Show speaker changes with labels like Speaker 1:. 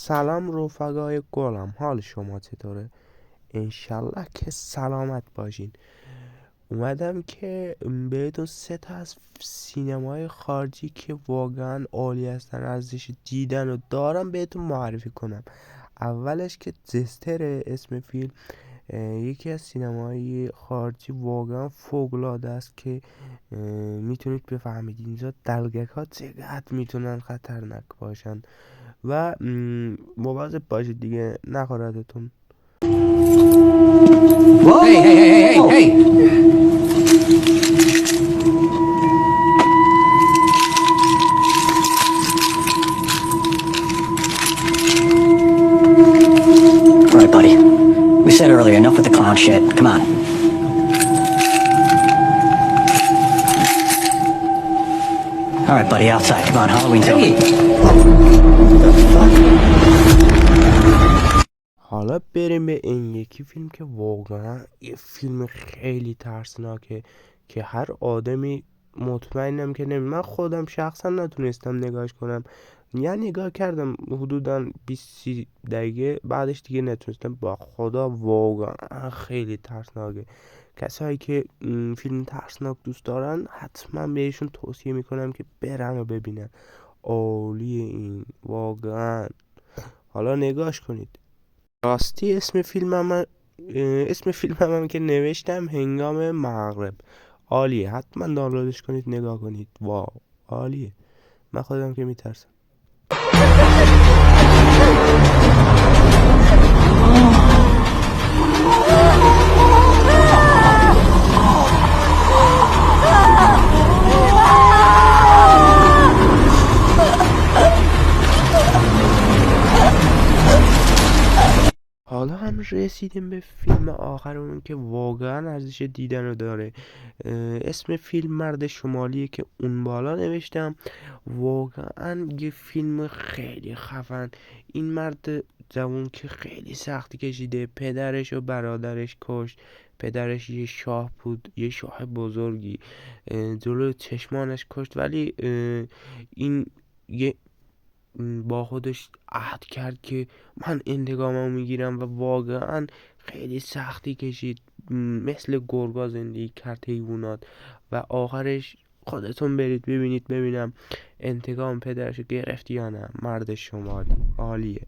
Speaker 1: سلام رفقای گلم، حال شما چطوره؟ انشالله که سلامت باشین. اومدم که بهتون سه تا از سینمای خارجی که واقعا عالی هستن، ارزش دیدن و دارم بهتون معرفی کنم. اولش که جستر اسم فیلم، یکی از سینمای خارجی واقعا فوق‌العاده است که میتونید بفهمید اینجا دلگک ها چقدر میتونن خطرناک باشن و مواظب باشید دیگه نخوردتون.
Speaker 2: Hey, hey, hey, hey, hey, hey! All right, buddy. We said earlier, enough with the clown shit. Come on. All right, buddy, outside. Come on, Halloween time.
Speaker 1: حالا بریم به این یکی فیلم که واقعا یه فیلم خیلی ترسناکه که هر آدمی مطمئنم که من خودم شخصا نتونستم نگاهش کنم. یعنی نگاه کردم حدودا 20 دقیقه، بعدش دیگه نتونستم. با خدا واقعا خیلی ترسناکه. کسایی که فیلم ترسناک دوست دارن حتما بهشون توصیه میکنم که برن و ببینن. عالیه این واقعا. حالا نگاش کنید. راستی اسم فیلمم هم که نوشتم هنگام مغرب. عالیه، حتما دانلودش کنید نگاه کنید. واو عالیه، من خودم که میترسم. حالا هم رسیدیم به فیلم آخرمون که واقعا ارزش دیدن رو داره. اسم فیلم مرد شمالیه که اون بالا نوشتم. واقعا یه فیلم خیلی خفن. این مرد جوون که خیلی سختی کشیده، پدرش و برادرش کشت. پدرش یه شاه بود، یه شاه بزرگی، جلو چشمانش کشت، ولی این یه با خودش عهد کرد که من انتقاممو میگیرم و واقعا خیلی سختی کشید، مثل گرگا زندگی کرد، حیوانات، و آخرش خودتون برید ببینید ببینم انتقام پدرشو گرفت یا نه. مرد شمالی عالیه.